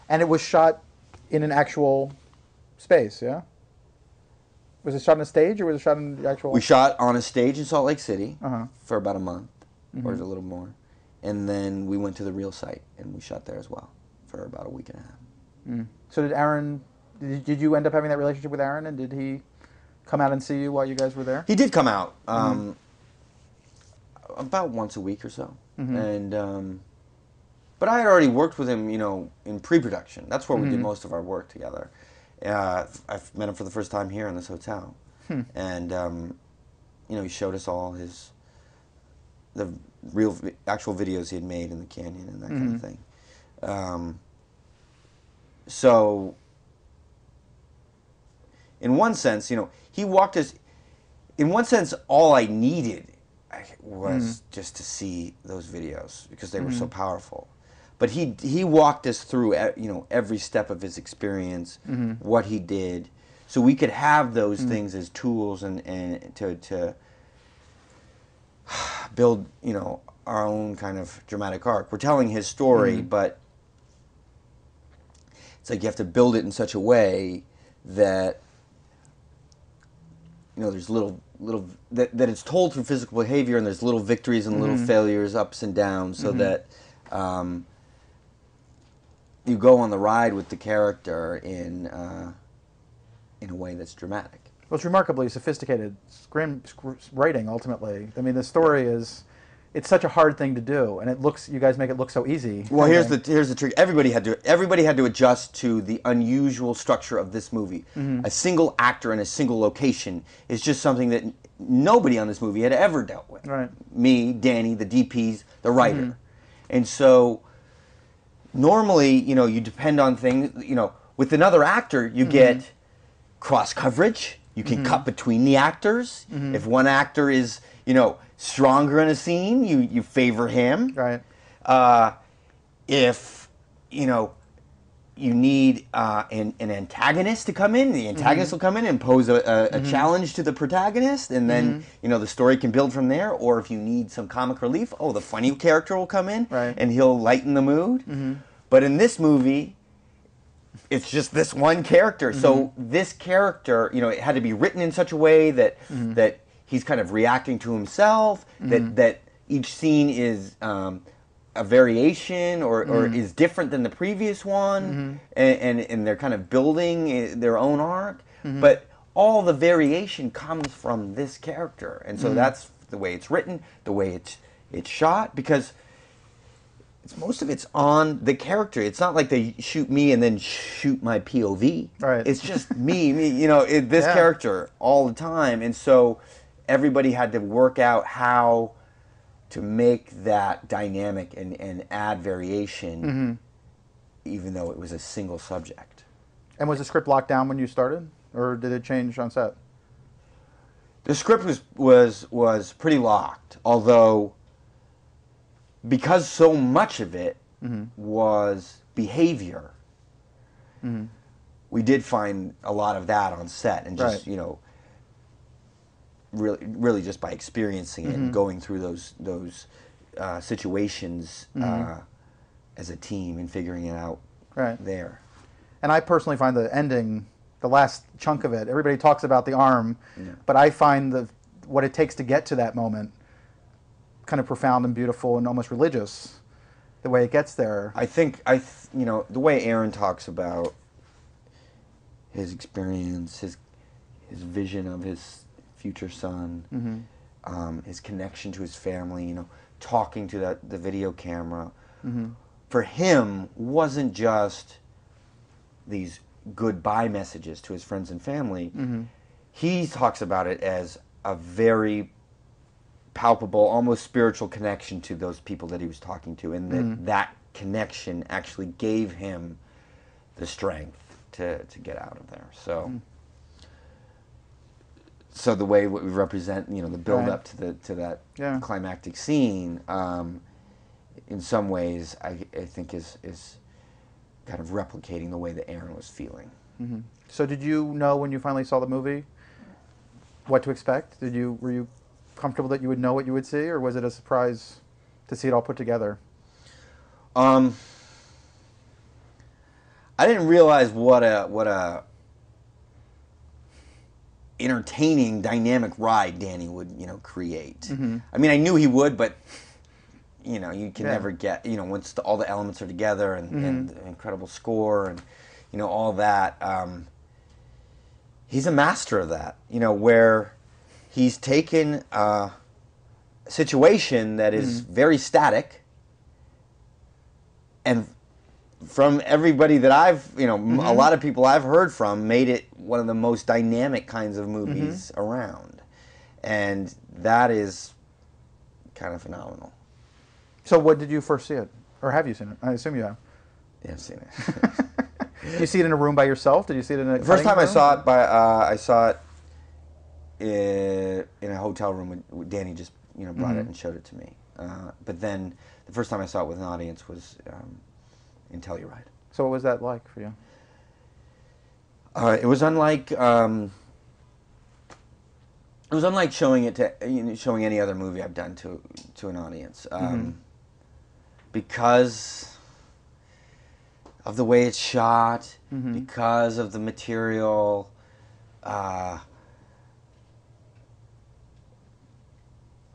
And it was shot in an actual space, yeah? Was it shot on a stage or was it shot in the actual... We shot on a stage in Salt Lake City Uh-huh. for about a month, or Mm-hmm. a little more. And then we went to the real site, and we shot there as well for about a week and a half. Mm. So did Aaron... Did you end up having that relationship with Aaron, and did he come out and see you while you guys were there? He did come out about once a week or so. Mm-hmm. And but I had already worked with him, in pre-production. That's where we did most of our work together. I've met him for the first time here in this hotel. And, he showed us all the actual videos he had made in the canyon and that kind of thing. So, in one sense, he walked us... In one sense, all I needed was just to see those videos because they were so powerful. But he walked us through every step of his experience, what he did, so we could have those things as tools and to build our own kind of dramatic arc. We're telling his story, but it's like you have to build it in such a way that there's little that it's told through physical behavior, and there's little victories and little failures, ups and downs, so that you go on the ride with the character in a way that's dramatic. Well, it's remarkably sophisticated writing, ultimately. I mean, the story is... It's such a hard thing to do, and you guys make it look so easy. Well, here's the trick. Everybody had to adjust to the unusual structure of this movie. A single actor in a single location is just something that nobody on this movie had ever dealt with. Right. Me, Danny, the DPs, the writer. And so normally, you depend on things, with another actor, you get cross coverage. You can cut between the actors. If one actor is, stronger in a scene, you favor him. Right. If you need an antagonist to come in, the antagonist will come in and pose a challenge to the protagonist, and then the story can build from there. Or if you need some comic relief, the funny character will come in, right, and he'll lighten the mood. But in this movie, it's just this one character. So this character, it had to be written in such a way that that he's kind of reacting to himself, that each scene is a variation or is different than the previous one, and they're kind of building their own arc. But all the variation comes from this character. And so that's the way it's written, the way it's shot, because most of it's on the character. It's not like they shoot me and then shoot my POV. Right. It's just me, this character all the time. And so everybody had to work out how to make that dynamic and add variation, even though it was a single subject. And was the script locked down when you started, or did it change on set? The script was pretty locked, although because so much of it was behavior, we did find a lot of that on set, and just really just by experiencing it and going through those situations as a team and figuring it out there. And I personally find the ending, the last chunk of it, everybody talks about the arm, but I find what it takes to get to that moment kind of profound and beautiful and almost religious, the way it gets there. I think the way Aaron talks about his experience, his vision of his future son, his connection to his family, talking to the video camera, for him wasn't just these goodbye messages to his friends and family. He talks about it as a very palpable, almost spiritual connection to those people that he was talking to, and that connection actually gave him the strength to get out of there. So the way we represent, the build up to that climactic scene, in some ways, I think is kind of replicating the way that Aaron was feeling. So did you know when you finally saw the movie what to expect? Were you comfortable that you would know what you would see, or was it a surprise to see it all put together? I didn't realize what a entertaining, dynamic ride Danny would, create. Mm-hmm. I mean, I knew he would, but you can never get, once all the elements are together and the incredible score and all that. He's a master of that. Where he's taken a situation that is very static, and from everybody that I've, a lot of people I've heard from, made it one of the most dynamic kinds of movies around. And that is kind of phenomenal. So what did you first see it? Or have you seen it? I assume you have. Yeah, I've seen it. Did you see it in a room by yourself? Did you see it in a First time room? I saw it in a hotel room when Danny just, brought it and showed it to me. But then the first time I saw it with an audience was in Telluride. So what was that like for you? It was unlike showing it to showing any other movie I've done to an audience, because of the way it's shot, because of the material,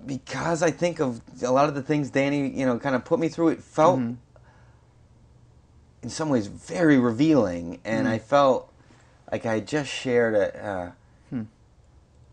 because I think of a lot of the things Danny kind of put me through. It felt in some ways very revealing, and I felt like I just shared a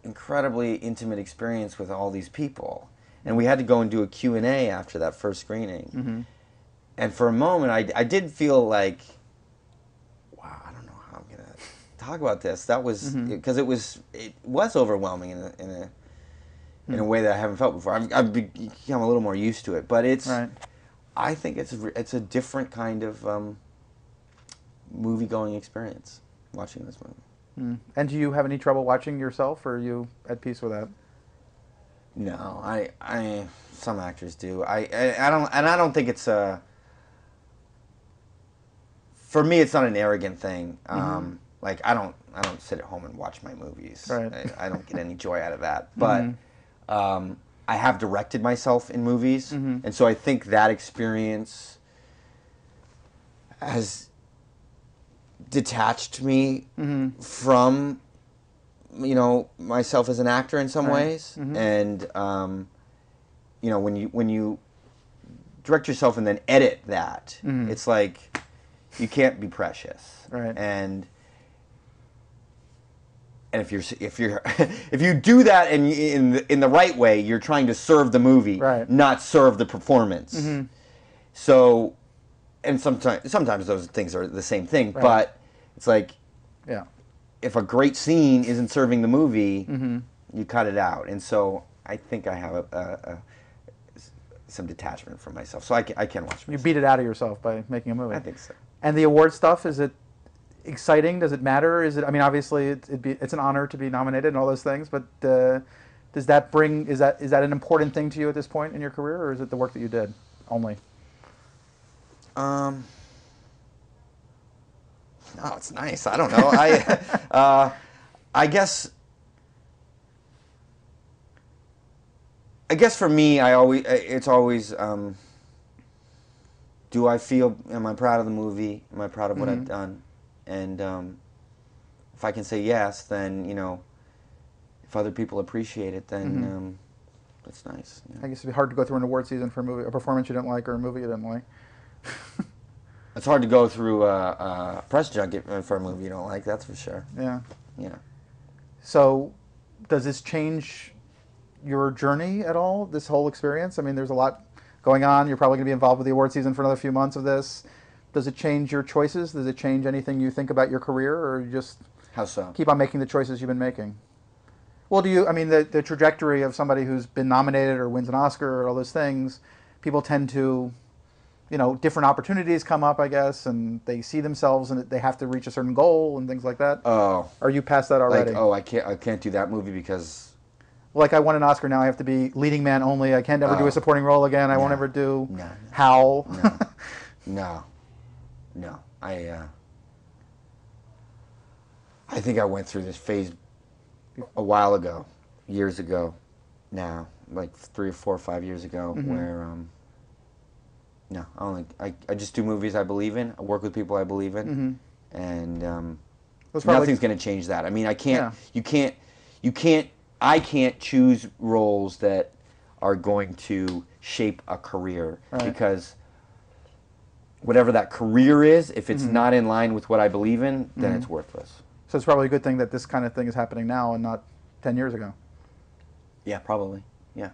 incredibly intimate experience with all these people. And we had to go and do a Q&A after that first screening. And for a moment, I did feel like, wow, I don't know how I'm going to talk about this. That was, because it was overwhelming in a way that I haven't felt before. I've become a little more used to it. But it's, I think it's a different kind of movie-going experience, watching this movie. And do you have any trouble watching yourself, or are you at peace with that? No, I some actors do. I don't think it's a. For me, it's not an arrogant thing. Like I don't sit at home and watch my movies. Right. I don't get any joy out of that. But I have directed myself in movies, and so I think that experience has detached me from myself as an actor in some ways. And when you direct yourself and then edit that, it's like you can't be precious. And if you do that and in the right way, you're trying to serve the movie, not serve the performance. So, and sometimes those things are the same thing, but it's like, if a great scene isn't serving the movie, you cut it out. And so I think I have some detachment from myself, so I can watch myself. You beat it out of yourself by making a movie. I think so. And the award stuff, is it exciting? Does it matter? Is it? I mean, obviously, it's an honor to be nominated and all those things, but does that bring? Is that an important thing to you at this point in your career, or is it the work that you did only? No, it's nice. I don't know. I guess for me, it's always. Do I feel? Am I proud of the movie? Am I proud of what I've done? And if I can say yes, then if other people appreciate it, then that's nice. Yeah. I guess it'd be hard to go through an award season for a performance you didn't like or a movie you didn't like. It's hard to go through a press junket for a movie you don't like, that's for sure. Yeah. Yeah. So, does this change your journey at all, this whole experience? I mean, there's a lot going on. You're probably going to be involved with the award season for another few months of this. Does it change your choices? Does it change anything you think about your career, or you just How so? keep on making the choices you've been making? Well, the trajectory of somebody who's been nominated or wins an Oscar or all those things, people tend to, different opportunities come up, I guess, and they see themselves and they have to reach a certain goal and things like that. Oh. Are you past that already? Like, I can't do that movie because... Like, I won an Oscar, now I have to be leading man only. I can't ever do a supporting role again. I won't ever do Howl. No. I think I went through this phase a while ago, years ago now, like 3 or 4 or 5 years ago, where No, I don't think, I just do movies I believe in. I work with people I believe in, and nothing's going to change that. I mean, I can't. I can't choose roles that are going to shape a career because whatever that career is, if it's not in line with what I believe in, then it's worthless. So it's probably a good thing that this kind of thing is happening now and not 10 years ago. Yeah, probably. Yeah.